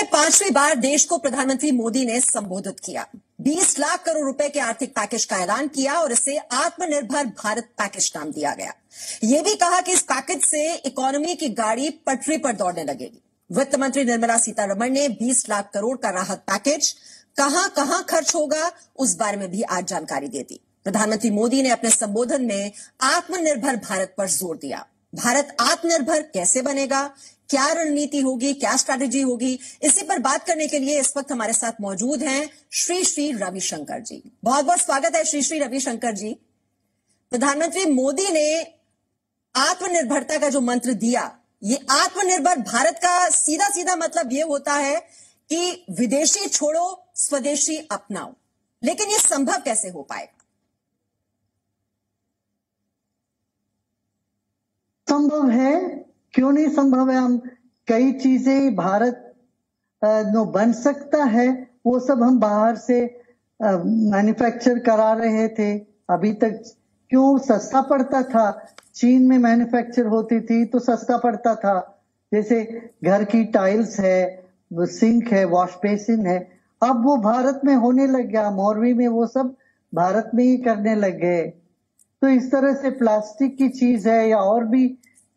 में 5वीं बार देश को प्रधानमंत्री मोदी ने संबोधित किया। 20 लाख करोड़ रुपए के आर्थिक पैकेज का ऐलान किया और इसे आत्मनिर्भर भारत पैकेज नाम दिया गया। यह भी कहा कि इस पैकेज से इकोनॉमी की गाड़ी पटरी पर दौड़ने लगेगी। वित्त मंत्री निर्मला सीतारमण ने 20 लाख करोड़ का राहत पैकेज कहां कहां खर्च होगा उस बारे में भी आज जानकारी दे दी। प्रधानमंत्री मोदी ने अपने संबोधन में आत्मनिर्भर भारत पर जोर दिया। भारत आत्मनिर्भर कैसे बनेगा, क्या रणनीति होगी, क्या स्ट्रैटेजी होगी, इसी पर बात करने के लिए इस वक्त हमारे साथ मौजूद हैं श्री श्री रविशंकर जी। बहुत बहुत स्वागत है श्री श्री रविशंकर जी। प्रधानमंत्री मोदी ने आत्मनिर्भरता का जो मंत्र दिया, ये आत्मनिर्भर भारत का सीधा सीधा मतलब ये होता है कि विदेशी छोड़ो, स्वदेशी अपनाओ। लेकिन ये संभव कैसे हो पाएगा? संभव है, क्यों नहीं संभव है। हम कई चीजें भारत नो बन सकता है, वो सब हम बाहर से मैन्युफैक्चर करा रहे थे। अभी तक क्यों सस्ता पड़ता था, चीन में मैन्युफैक्चर होती थी तो सस्ता पड़ता था। जैसे घर की टाइल्स है, सिंक है, वॉश बेसिन है, अब वो भारत में होने लग गया। मोरवी में वो सब भारत में ही करने लग गए। तो इस तरह से प्लास्टिक की चीज है या और भी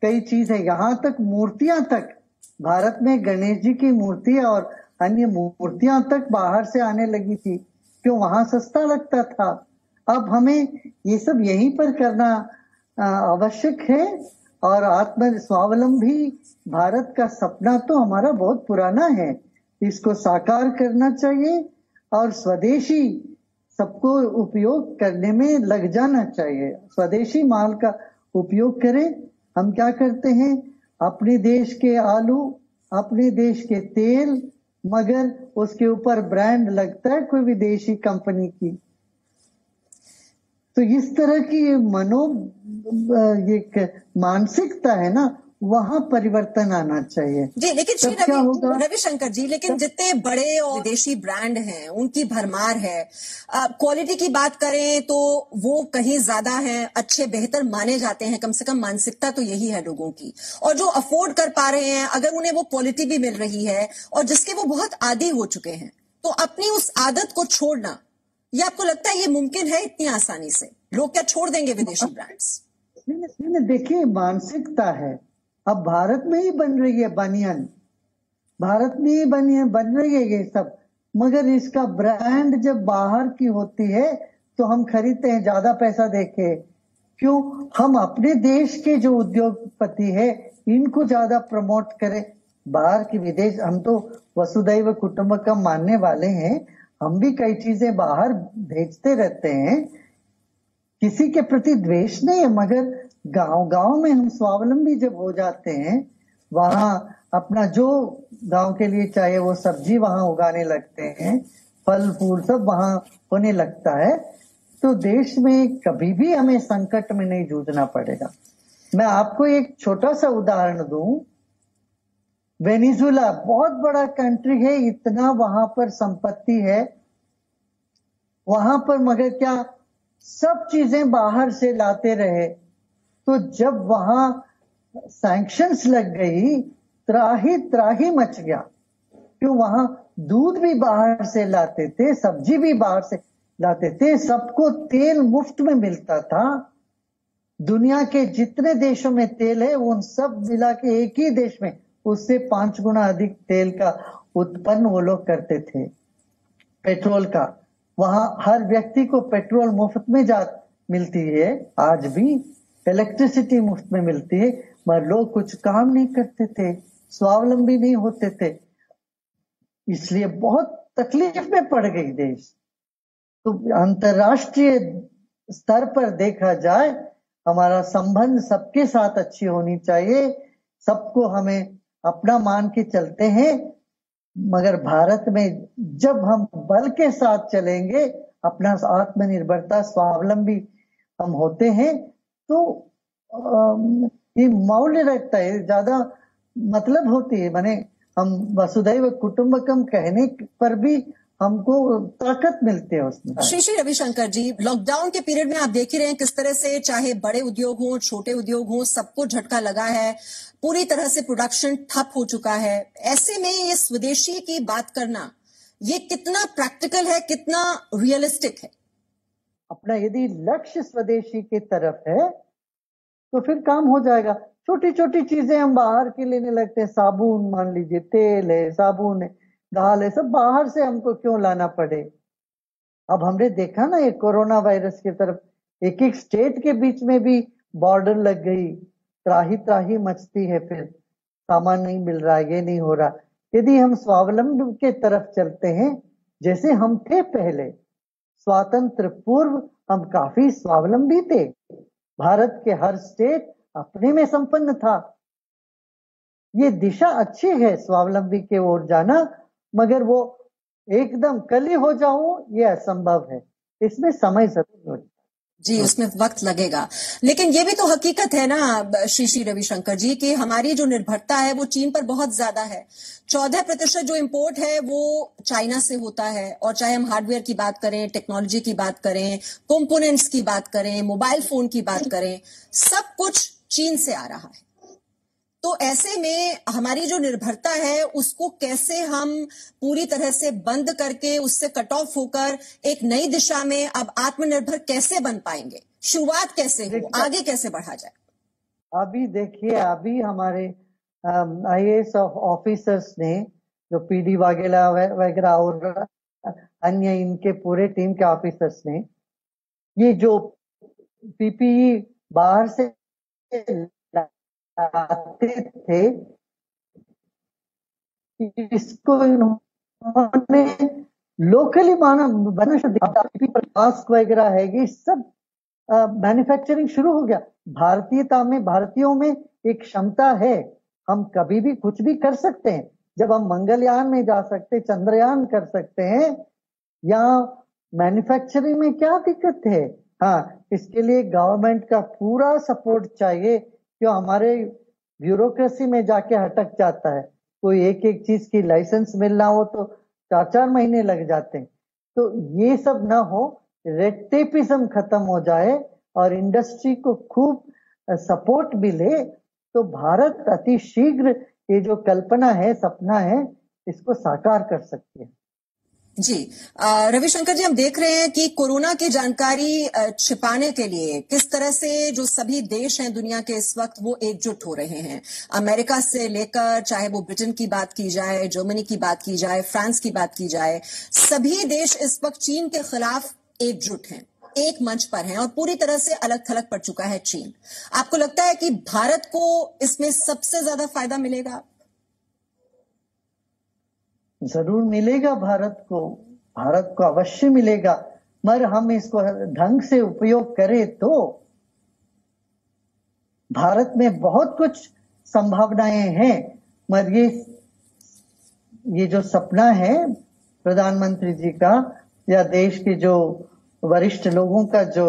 कई चीज है, यहाँ तक मूर्तियां तक भारत में गणेश जी की मूर्ति और अन्य मूर्तियां तक बाहर से आने लगी थी, क्यों? वहां सस्ता लगता था। अब हमें ये सब यहीं पर करना आवश्यक है। और आत्म स्वावलंबी भारत का सपना तो हमारा बहुत पुराना है, इसको साकार करना चाहिए और स्वदेशी सबको उपयोग करने में लग जाना चाहिए। स्वदेशी माल का उपयोग करें। हम क्या करते हैं, अपने देश के आलू, अपने देश के तेल, मगर उसके ऊपर ब्रांड लगता है कोई विदेशी कंपनी की। तो इस तरह की ये मानसिकता है ना, वहां परिवर्तन आना चाहिए जी। लेकिन श्री रविशंकर जी, लेकिन जितने बड़े और विदेशी ब्रांड हैं उनकी भरमार है। क्वालिटी की बात करें तो वो कहीं ज्यादा है, अच्छे बेहतर माने जाते हैं। कम से कम मानसिकता तो यही है लोगों की। और जो अफोर्ड कर पा रहे हैं, अगर उन्हें वो क्वालिटी भी मिल रही है और जिसके वो बहुत आदी हो चुके हैं, तो अपनी उस आदत को छोड़ना, ये आपको लगता है ये मुमकिन है इतनी आसानी से? लोग क्या छोड़ देंगे विदेशी ब्रांड्स? देखिए, मानसिकता है। अब भारत में ही बन रही है बनियान, भारत में ही बन रही है ये सब, मगर इसका ब्रांड जब बाहर की होती है तो हम खरीदते हैं ज्यादा पैसा देके। क्यों? हम अपने देश के जो उद्योगपति है इनको ज्यादा प्रमोट करें। बाहर की विदेश, हम तो वसुधैव कुटुंबकम मानने वाले हैं, हम भी कई चीजें बाहर भेजते रहते हैं। किसी के प्रति द्वेष नहीं है, मगर गांव में हम स्वावलंबी जब हो जाते हैं, वहां अपना जो गांव के लिए चाहिए वो सब्जी वहां उगाने लगते हैं, फल फूल सब वहां होने लगता है, तो देश में कभी भी हमें संकट में नहीं जूझना पड़ेगा। मैं आपको एक छोटा सा उदाहरण दूं। वेनेजुएला बहुत बड़ा कंट्री है, इतना वहां पर संपत्ति है वहां पर, मगर क्या सब चीजें बाहर से लाते रहे। तो जब वहां सैंक्शंस लग गई, त्राही मच गया। क्यों? वहां दूध भी बाहर से लाते थे, सब्जी भी बाहर से लाते थे, सबको तेल मुफ्त में मिलता था। दुनिया के जितने देशों में तेल है उन सब मिला के एक ही देश में उससे 5 गुना अधिक तेल का उत्पन्न वो लोग करते थे, पेट्रोल का। वहां हर व्यक्ति को पेट्रोल मुफ्त में मिलती है, आज भी इलेक्ट्रिसिटी मुफ्त में मिलती है, मगर लोग कुछ काम नहीं करते थे, स्वावलंबी नहीं होते थे, इसलिए बहुत तकलीफ में पड़ गई देश। तो अंतर्राष्ट्रीय स्तर पर देखा जाए, हमारा संबंध सबके साथ अच्छी होनी चाहिए, सबको हमें अपना मान के चलते हैं, मगर भारत में जब हम बल के साथ चलेंगे, अपना आत्मनिर्भरता, स्वावलंबी हम होते हैं, तो ये मौल्य रखता है, ज्यादा मतलब होती है। माने हम वसुधैव कुटुंबकम कहने पर भी हमको ताकत मिलती है उसमें। श्री श्री रविशंकर जी, लॉकडाउन के पीरियड में आप देख ही रहे हैं किस तरह से चाहे बड़े उद्योग हों, छोटे उद्योग हों, सबको झटका लगा है। पूरी तरह से प्रोडक्शन ठप हो चुका है। ऐसे में ये स्वदेशी की बात करना, ये कितना प्रैक्टिकल है, कितना रियलिस्टिक है? अपना यदि लक्ष्य स्वदेशी की तरफ है तो फिर काम हो जाएगा। छोटी छोटी चीजें हम बाहर की लेने लगते हैं, साबुन मान लीजिए, तेल है, साबुन है, दाल है, सब बाहर से हमको क्यों लाना पड़े। अब हमने देखा ना ये कोरोना वायरस की तरफ, एक एक स्टेट के बीच में भी बॉर्डर लग गई, त्राही त्राही मचती है, फिर सामान नहीं मिल रहा, ये नहीं हो रहा। यदि हम स्वावलंबन के तरफ चलते हैं, जैसे हम थे पहले, स्वातंत्र पूर्व हम काफी स्वावलंबी थे, भारत के हर स्टेट अपने में संपन्न था। ये दिशा अच्छी है स्वावलंबी की ओर जाना, मगर वो एकदम कल ही हो जाऊं ये असंभव है, इसमें समय जरूर लगेगा। जी, उसमें वक्त लगेगा, लेकिन ये भी तो हकीकत है ना श्री श्री रविशंकर जी कि हमारी जो निर्भरता है वो चीन पर बहुत ज्यादा है। 14% जो इंपोर्ट है वो चाइना से होता है, और चाहे हम हार्डवेयर की बात करें, टेक्नोलॉजी की बात करें, कंपोनेंट्स की बात करें, मोबाइल फोन की बात करें, सब कुछ चीन से आ रहा है। तो ऐसे में हमारी जो निर्भरता है उसको कैसे हम पूरी तरह से बंद करके, उससे कट ऑफ होकर एक नई दिशा में अब आत्मनिर्भर कैसे बन पाएंगे? शुरुआत कैसे हो, आगे कैसे बढ़ा जाए? अभी देखिए, अभी हमारे IAS ऑफिसर्स ने, जो PD वगैरह और अन्य इनके पूरे टीम के ऑफिसर्स ने, ये जो PPE बाहर से आते थे, इसको इन्होंने लोकली बना मास्क वगैरह है, ये सब मैन्युफैक्चरिंग शुरू हो गया। भारतीयता में, भारतीयों में एक क्षमता है, हम कभी भी कुछ भी कर सकते हैं। जब हम मंगलयान में जा सकते, चंद्रयान कर सकते हैं, यहाँ मैन्युफैक्चरिंग में क्या दिक्कत है? हाँ, इसके लिए गवर्नमेंट का पूरा सपोर्ट चाहिए, क्यों हमारे ब्यूरोक्रेसी में जाके अटक जाता है। कोई एक एक चीज की लाइसेंस मिलना हो तो 4-4 महीने लग जाते हैं। तो ये सब ना हो, रेड टेपिज्म खत्म हो जाए और इंडस्ट्री को खूब सपोर्ट मिले, तो भारत अति शीघ्र ये जो कल्पना है, सपना है, इसको साकार कर सकती है। जी, रविशंकर जी, हम देख रहे हैं कि कोरोना की जानकारी छिपाने के लिए किस तरह से जो सभी देश हैं दुनिया के इस वक्त वो एकजुट हो रहे हैं। अमेरिका से लेकर, चाहे वो ब्रिटेन की बात की जाए, जर्मनी की बात की जाए, फ्रांस की बात की जाए, सभी देश इस वक्त चीन के खिलाफ एकजुट हैं, एक मंच पर हैं, और पूरी तरह से अलग थलग पड़ चुका है चीन। आपको लगता है कि भारत को इसमें सबसे ज्यादा फायदा मिलेगा? जरूर मिलेगा, भारत को अवश्य मिलेगा, मगर हम इसको ढंग से उपयोग करें तो। भारत में बहुत कुछ संभावनाएं हैं, मगर ये जो सपना है प्रधानमंत्री जी का या देश के जो वरिष्ठ लोगों का जो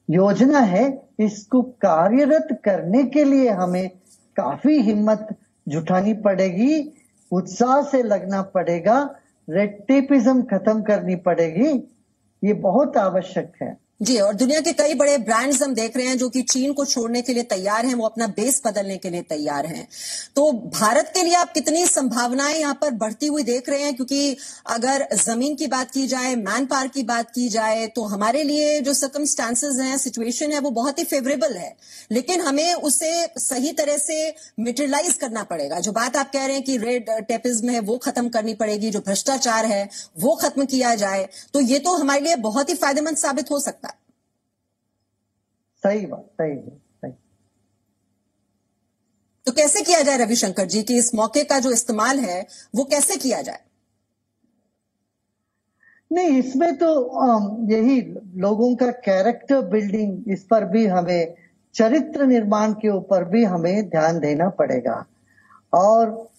योजना है, इसको कार्यरत करने के लिए हमें काफी हिम्मत जुटानी पड़ेगी, उत्साह से लगना पड़ेगा, रेड टेपिज्म खत्म करनी पड़ेगी। ये बहुत आवश्यक है। जी, और दुनिया के कई बड़े ब्रांड्स हम देख रहे हैं जो कि चीन को छोड़ने के लिए तैयार हैं, वो अपना बेस बदलने के लिए तैयार हैं। तो भारत के लिए आप कितनी संभावनाएं यहाँ पर बढ़ती हुई देख रहे हैं? क्योंकि अगर जमीन की बात की जाए, मैन पावर की बात की जाए, तो हमारे लिए जो सर्कमस्टांसेस हैं, सिचुएशन है, वो बहुत ही फेवरेबल है, लेकिन हमें उसे सही तरह से मटेरियलाइज करना पड़ेगा। जो बात आप कह रहे हैं कि रेड टेपिज्म है वो खत्म करनी पड़ेगी, जो भ्रष्टाचार है वो खत्म किया जाए, तो ये तो हमारे लिए बहुत ही फायदेमंद साबित हो सकता है। सही बात, सही है। तो कैसे किया जाए रविशंकर जी कि इस मौके का जो इस्तेमाल है वो कैसे किया जाए? नहीं, इसमें तो यही लोगों का कैरेक्टर बिल्डिंग, इस पर भी हमें, चरित्र निर्माण के ऊपर भी हमें ध्यान देना पड़ेगा। और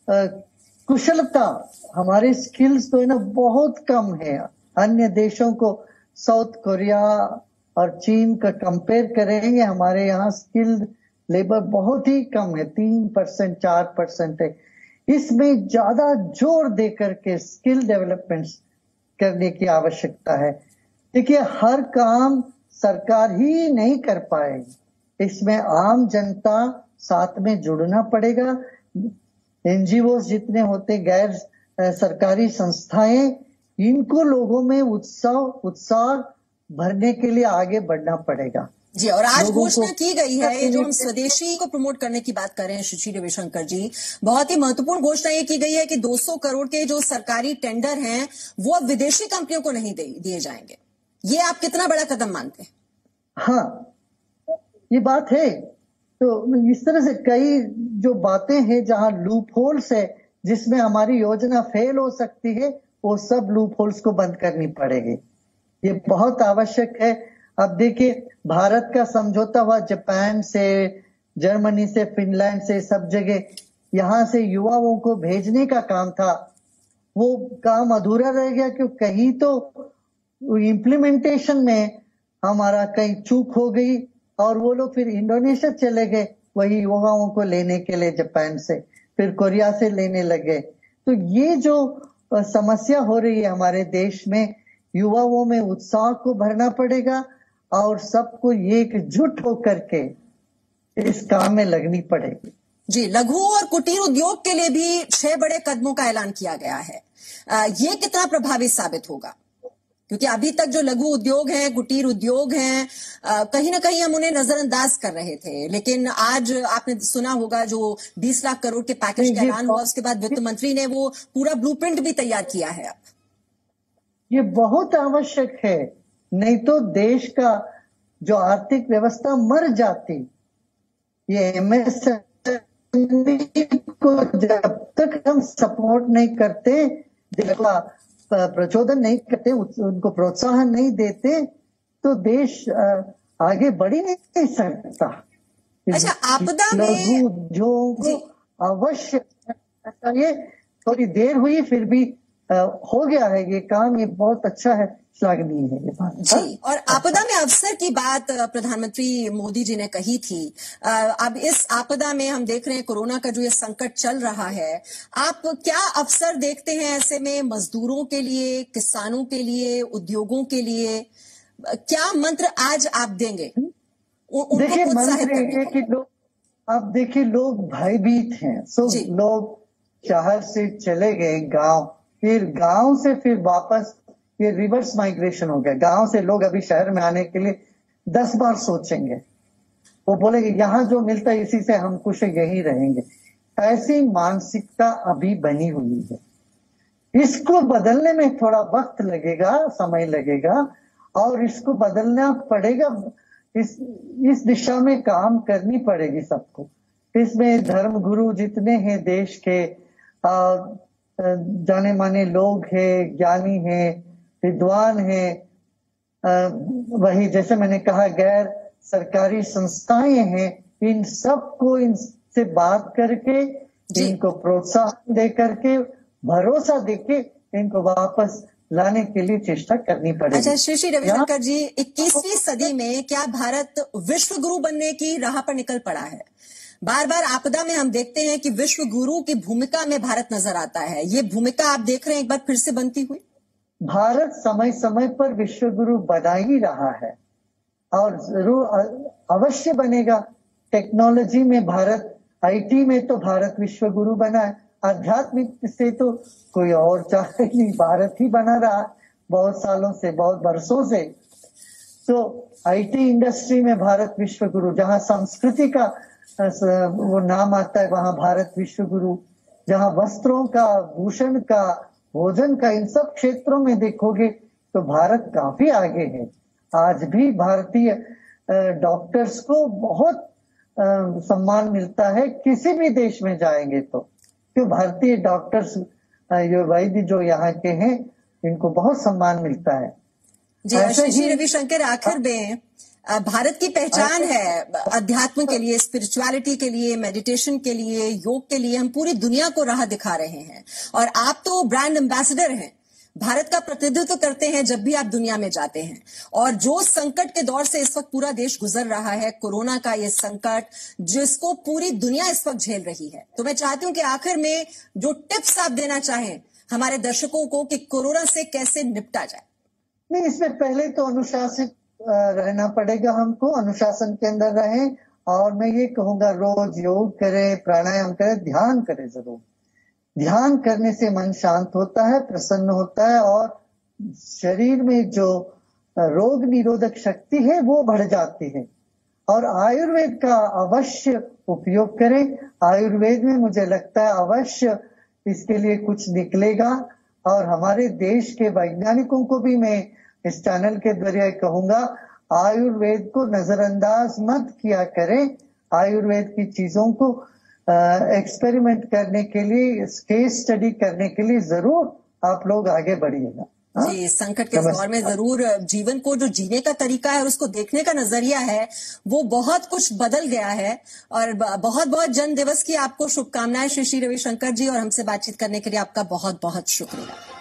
कुशलता, हमारे स्किल्स तो ना बहुत कम है। अन्य देशों को, साउथ कोरिया और चीन का कंपेयर करेंगे, हमारे यहाँ स्किल्ड लेबर बहुत ही कम है, 3% 4% है। इसमें ज्यादा जोर दे करके स्किल डेवलपमेंट करने की आवश्यकता है। देखिए, हर काम सरकार ही नहीं कर पाएगी, इसमें आम जनता साथ में जुड़ना पड़ेगा। एनजीओ जितने होते, गैर सरकारी संस्थाएं, इनको लोगों में उत्साह भरने के लिए आगे बढ़ना पड़ेगा। जी, और आज घोषणा की गई है, जो हम स्वदेशी को प्रमोट करने की बात कर रहे हैं श्री रविशंकर जी, बहुत ही महत्वपूर्ण घोषणा ये की गई है कि 200 करोड़ के जो सरकारी टेंडर हैं वो अब विदेशी कंपनियों को नहीं दिए जाएंगे। ये आप कितना बड़ा कदम मानते हैं? हाँ, ये बात है। तो इस तरह से कई जो बातें हैं जहां लूप होल्स है, जिसमें हमारी योजना फेल हो सकती है, वो सब लूप होल्स को बंद करनी पड़ेगी। ये बहुत आवश्यक है। अब देखिए, भारत का समझौता हुआ जापान से, जर्मनी से, फिनलैंड से, सब जगह यहां से युवाओं को भेजने का काम था, वो काम अधूरा रह गया क्योंकि कहीं तो इम्प्लीमेंटेशन में हमारा कहीं चूक हो गई और वो लोग फिर इंडोनेशिया चले गए वही युवाओं को लेने के लिए, जापान से, फिर कोरिया से लेने लगे। तो ये जो समस्या हो रही है हमारे देश में, युवाओं में उत्साह को भरना पड़ेगा और सबको एकजुट होकर के इस काम में लगनी पड़ेगी। जी, लघु और कुटीर उद्योग के लिए भी 6 बड़े कदमों का ऐलान किया गया है। ये कितना प्रभावी साबित होगा? क्योंकि अभी तक जो लघु उद्योग हैं, कुटीर उद्योग हैं, कहीं ना कहीं हम उन्हें नजरअंदाज कर रहे थे, लेकिन आज आपने सुना होगा जो 20 लाख करोड़ के पैकेज का ऐलान हुआ, उसके बाद वित्त मंत्री ने वो पूरा ब्लूप्रिंट भी तैयार किया है। अब ये बहुत आवश्यक है, नहीं तो देश का जो आर्थिक व्यवस्था मर जाती। ये एमएसएमई को जब तक हम सपोर्ट नहीं करते, प्रचोदन नहीं करते, उनको प्रोत्साहन नहीं देते, तो देश आगे बढ़ ही नहीं सकता। अच्छा, आपदा में लघु उद्योग को अवश्य चाहिए। थोड़ी देर हुई फिर भी हो गया है ये काम, ये बहुत अच्छा है, श्लाघनीय है ये बात। जी, और आपदा में अवसर की बात प्रधानमंत्री मोदी जी ने कही थी। अब इस आपदा में हम देख रहे हैं कोरोना का जो ये संकट चल रहा है, आप क्या अवसर देखते हैं ऐसे में मजदूरों के लिए, किसानों के लिए, उद्योगों के लिए? क्या मंत्र आज आप देंगे देखिए, मंत्र ये कि लोग, अब देखिए, लोग भयभीत हैं। लोग शहर से चले गए गांव, फिर गांव से फिर वापस, ये रिवर्स माइग्रेशन हो गया। गांव से लोग अभी शहर में आने के लिए 10 बार सोचेंगे, वो बोलेंगे यहाँ जो मिलता है इसी से हम खुश यहीं रहेंगे। ऐसी मानसिकता अभी बनी हुई है। इसको बदलने में थोड़ा वक्त लगेगा, समय लगेगा, और इसको बदलना पड़ेगा। इस दिशा में काम करनी पड़ेगी सबको। इसमें धर्म गुरु जितने हैं देश के, जाने माने लोग हैं, ज्ञानी हैं, विद्वान हैं, वही जैसे मैंने कहा गैर सरकारी संस्थाएं हैं, इन सबको इनसे बात करके, इनको प्रोत्साहन दे करके, भरोसा देके इनको वापस लाने के लिए चेष्टा करनी पड़ेगी। अच्छा, श्री रविशंकर जी, 21वीं सदी में क्या भारत विश्व गुरु बनने की राह पर निकल पड़ा है? बार बार आपदा में हम देखते हैं कि विश्व गुरु की भूमिका में भारत नजर आता है। ये भूमिका आप देख रहे हैं एक बार फिर से बनती हुई? भारत समय समय पर विश्व गुरु बना ही रहा है और जरूर अवश्य बनेगा। टेक्नोलॉजी में भारत, आईटी में तो भारत विश्व गुरु बना है। आध्यात्मिक से तो कोई और चाहे नहीं, भारत ही बना रहा बहुत सालों से, बहुत वर्षों से। तो आईटी इंडस्ट्री में भारत विश्व गुरु, जहां संस्कृति का वो नाम आता है वहां भारत विश्व गुरु, जहां वस्त्रों का, भूषण का, भोजन का, इन सब क्षेत्रों में देखोगे तो भारत काफी आगे है। आज भी भारतीय डॉक्टर्स को बहुत सम्मान मिलता है, किसी भी देश में जाएंगे तो। क्यों भारतीय डॉक्टर्स, वैद्य जो यहाँ के हैं, इनको बहुत सम्मान मिलता है। जी, श्री रविशंकर, आखिर में भारत की पहचान है अध्यात्म के लिए, स्पिरिचुअलिटी के लिए, मेडिटेशन के लिए, योग के लिए। हम पूरी दुनिया को राह दिखा रहे हैं और आप तो ब्रांड एम्बेसडर हैं। भारत का प्रतिनिधित्व करते हैं जब भी आप दुनिया में जाते हैं। और जो संकट के दौर से इस वक्त पूरा देश गुजर रहा है, कोरोना का ये संकट जिसको पूरी दुनिया इस वक्त झेल रही है, तो मैं चाहती हूं कि आखिर में जो टिप्स आप देना चाहें हमारे दर्शकों को कि कोरोना से कैसे निपटा जाए। नहीं, इसमें पहले तो अनुशासित रहना पड़ेगा, हमको अनुशासन के अंदर रहें। और मैं ये कहूंगा रोज योग करें, प्राणायाम करें, ध्यान करें जरूर। ध्यान करने से मन शांत होता है, प्रसन्न होता है और शरीर में जो रोग निरोधक शक्ति है वो बढ़ जाती है। और आयुर्वेद का अवश्य उपयोग करें। आयुर्वेद में मुझे लगता है अवश्य इसके लिए कुछ निकलेगा। और हमारे देश के वैज्ञानिकों को भी मैं इस चैनल के जरिए कहूंगा, आयुर्वेद को नजरअंदाज मत किया करें। आयुर्वेद की चीजों को एक्सपेरिमेंट करने के लिए, केस स्टडी करने के लिए जरूर आप लोग आगे बढ़िएगा। जी, संकट के दौर में जरूर जीवन को जो जीने का तरीका है और उसको देखने का नजरिया है वो बहुत कुछ बदल गया है। और बहुत बहुत जन्म दिवस की आपको शुभकामनाएं श्री रविशंकर जी, और हमसे बातचीत करने के लिए आपका बहुत बहुत शुक्रिया।